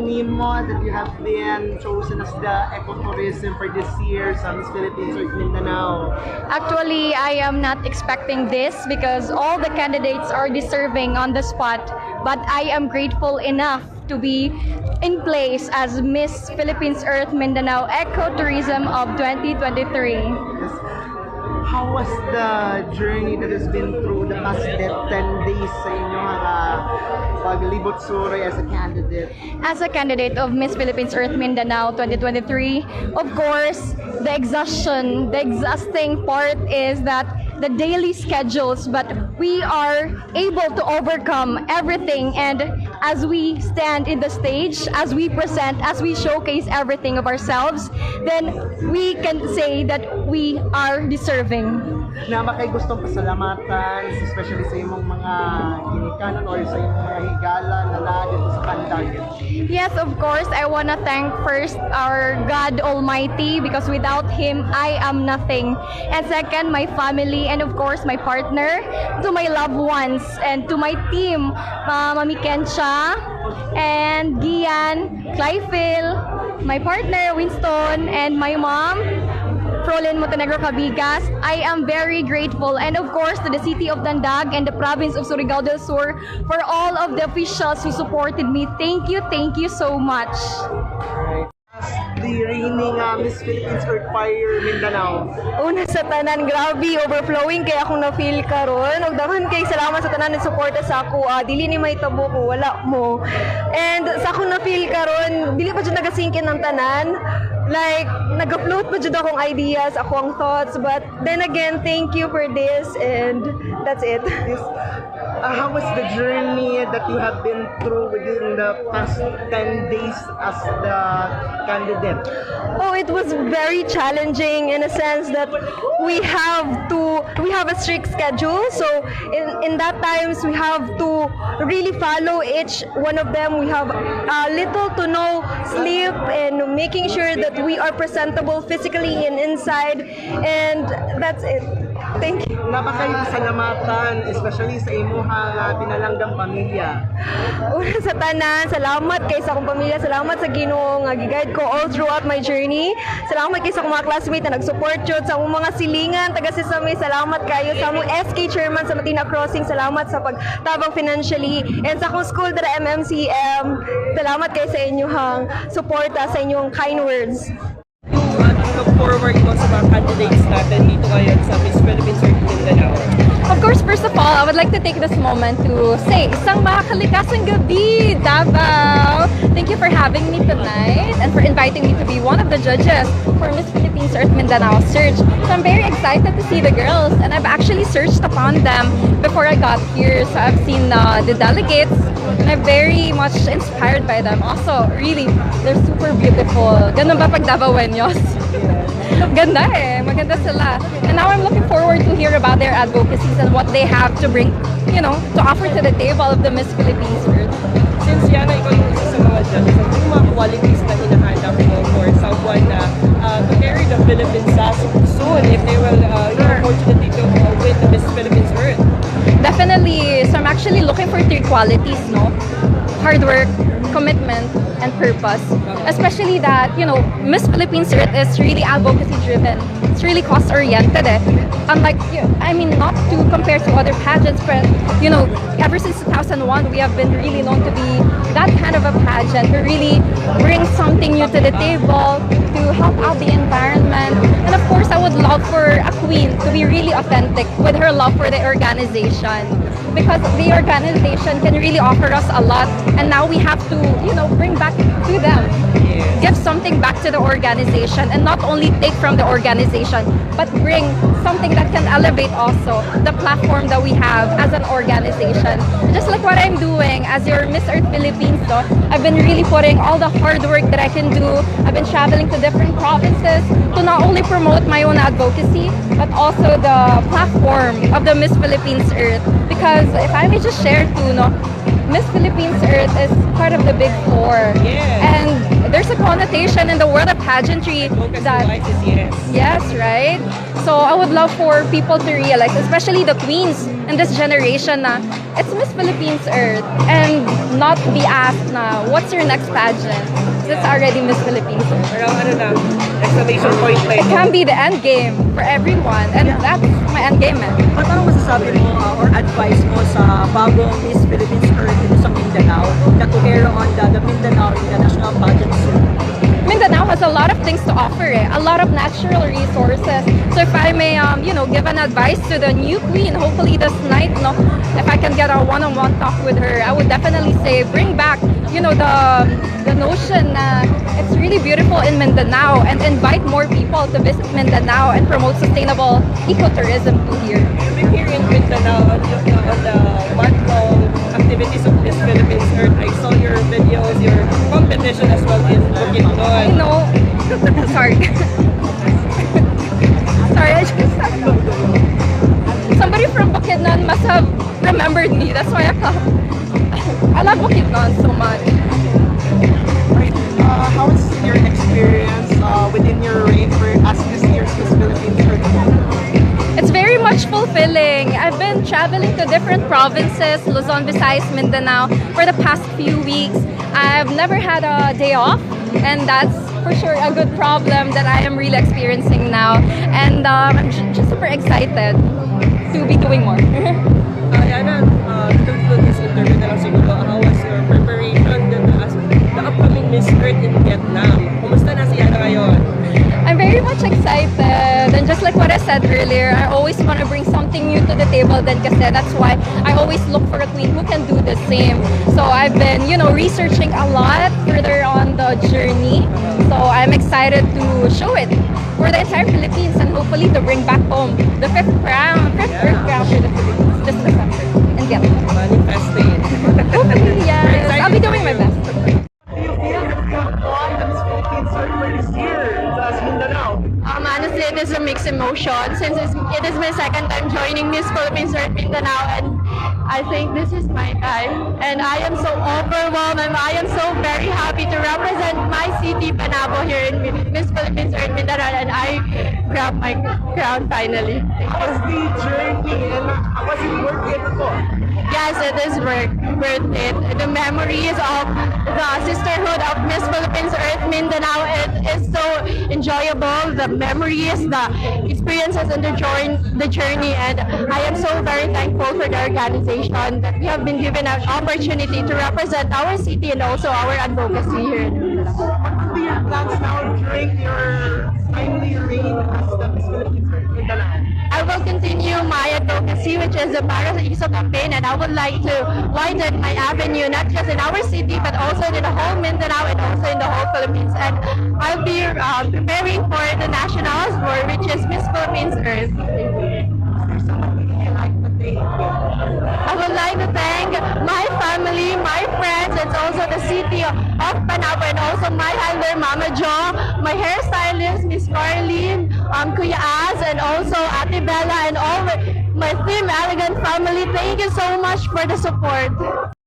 nimo that you have been chosen as the ecotourism for this year sa Miss Philippines or Mindanao? Actually, I am not expecting this because all the candidates are deserving on the spot. But I am grateful enough to be in place as Miss Philippines Earth Mindanao Ecotourism of 2023. Yes. How was the journey that has been through the past 10 days sa inyong paglibot suroy as a candidate? As a candidate of Miss Philippines Earth Mindanao 2023, of course, the exhausting part is that the daily schedules, but we are able to overcome everything, and as we stand in the stage, as we present, as we showcase everything of ourselves, then we can say that we are deserving. Na makay gustong pasalamatan, especially sa imong mga ginikanan or sa imong mga higala na naa dito sa Kandag. Yes, of course, I want to thank first our God Almighty because without Him, I am nothing. And second, my family and of course, my partner, to my loved ones and to my team, Mami Kensha and Gian, Clyphil, my partner Winston, and my mom, Frolin Montenegro Cabigas. I am very grateful, and of course to the city of Dandag and the province of Surigao del Sur for all of the officials who supported me. Thank you so much. Alright. The reigning Miss Philippines Earth Fire Mindanao. Una sa tanan, grabe, overflowing kaya akong na-feel karon. Og daman kay salamat sa tanan ng suporta sa ako. Dili ni may tabo ko, wala mo. And sa akong na-feel karon, dili pa jud nagasinkin ng tanan. Like, nag-upload pa jud akong ideas, akong thoughts. But then again, thank you for this and that's it. Yes. How was the journey that you have been through within the past 10 days as the candidate? Oh, it was very challenging in a sense that we have a strict schedule. So in that times we have to really follow each one of them. We have little to no sleep and making sure that we are presentable physically and inside, and that's it. Thank you. Napakay pasalamatan, especially sa imuhang pinalanggang pamilya. Una sa tanan, salamat kay sa akong pamilya, salamat sa Ginoo nga gi-guide ko all throughout my journey. Salamat kay sa akong mga classmates na nag-support jud sa akong mga silingan, taga Sesame, salamat kayo sa among SK chairman sa Matina Crossing, salamat sa pagtabang financially, and sa akong school dara MMCM, salamat kay sa inyong suporta, sa inyong kind words. Look forward mo sa mga candidates natin dito ngayon sa Miss Philippines Earth Mindanao? Of course, first of all, I would like to take this moment to say, isang makalikasang gabi, Davao! Thank you for having me tonight and for inviting me to be one of the judges for Miss Philippines Earth Mindanao search. So I'm very excited to see the girls, and I've actually searched upon them before I got here. So I've seen the delegates, and I'm very much inspired by them. Also, really, they're super beautiful. Ganun ba pag Davaoeños? Ganda eh, maganda sila. And now I'm looking forward to hear about their advocacies and what they have to bring, to offer to the table of the Miss Philippines Earth. Since Yana, ikaw yung isa sa mga judges, ano yung mga qualities na hinahanap mo for someone na to carry the Philippines soon if they will get opportunity to win the Miss Philippines Earth? Definitely. So I'm actually looking for three qualities, no? Hard work, commitment, and purpose. Especially that, Miss Philippines Earth is really advocacy driven. It's really cost oriented. Unlike, not to compare to other pageants, but, ever since 2001, we have been really known to be that kind of a pageant, to really bring something new to the table, to help out the environment. And of course, I would love for a queen to be really authentic with her love for the organization. Because the organization can really offer us a lot, and now we have to, bring back to them. Give something back to the organization, and not only take from the organization, but bring something that can elevate also the platform that we have as an organization. Just like what I'm doing as your Miss Earth Philippines, I've been really putting all the hard work that I can do. I've been traveling to different provinces to not only promote my own advocacy, but also the platform of the Miss Philippines Earth. Because if I may just share too, Miss Philippines Earth is part of the Big Four. Yeah. And there's a connotation in the world of pageantry Focus that in life is yes. yes, right? So I would love for people to realize, especially the queens in this generation, na it's Miss Philippines Earth, and not be asked na what's your next pageant. It's already Miss Philippines Earth. Parang ano na, exclamation point pa It ito. can be the end game for everyone, and that's my end game. At anong masasabi mo or advice mo sa bagong Miss Philippines Earth dito sa Mindanao na to air on the Mindanao International Pageant soon? Mindanao has a lot of things to offer, a lot of natural resources. So if I may, give an advice to the new queen, hopefully this night, if I can get a one-on-one talk with her, I would definitely say bring back, the notion that it's really beautiful in Mindanao, and invite more people to visit Mindanao and promote sustainable ecotourism to here. You've been here in Mindanao on the month-long activities of Miss Philippines Earth. I saw your videos, your competition as well in Bukidnon. I know. Sorry. Sorry, I just somebody from Bukidnon must have remembered me. That's why I love Bukidnon so much. How is your experience within your reign for as this year's Miss Philippines Earth? It's very much fulfilling. I've been traveling to different provinces, Luzon, Visayas, Mindanao, for the past few weeks. I've never had a day off, and that's for sure a good problem that I am really experiencing now. And I'm just super excited to be doing more. Yana, to conclude this interview na lang siguro, how was your preparation as the upcoming Miss Earth in Vietnam? Kumusta na si Yana ngayon? I'm very much excited, and just like what I said earlier, I always want to bring something new to the table then kasi that's why I always look for a queen who can do the same. So I've been, researching a lot further on the journey. So I'm excited to show it for the entire Philippines, and hopefully to bring back home the fifth Earth crown for the Philippines this December in Vietnam. Manifesting. Hopefully, yes. I'll be doing my best. Do you feel that you've won the Miss Philippines Earth for this year as Mindanao? Honestly, it is a mixed emotion since it is my second time joining Miss Philippines Earth Mindanao, and I think this is my time. And I am so overwhelmed, and I am so very happy to represent my city, Panabo, here in Miss Philippines Earth Mindanao, and I grabbed my crown finally. How was the journey and was it worth it po? Yes, it is worth it. The memories of the sisterhood of Miss Philippines Earth Mindanao, it is so enjoyable. The memories, the experiences, and the journey. And I am so very thankful for the organization that we have been given an opportunity to represent our city and also our advocacy here in Mindanao. What will be your plans now during your timely reign as the Miss Philippines Earth Mindanao? I will continue my advocacy, which is the Para sa Iso campaign, and I would like to widen my avenue, not just in our city, but also in the whole Mindanao and also in the whole Philippines. And I'll be preparing for the nationals, which is Miss Philippines Earth. I would like to thank my family, my friends, and also the city of Panabo, and also my handler, Mama Jo, my hairstylist, Miss Carlene, Kuya Az, and also Ate Bella, and all my Team Elegant family. Thank you so much for the support.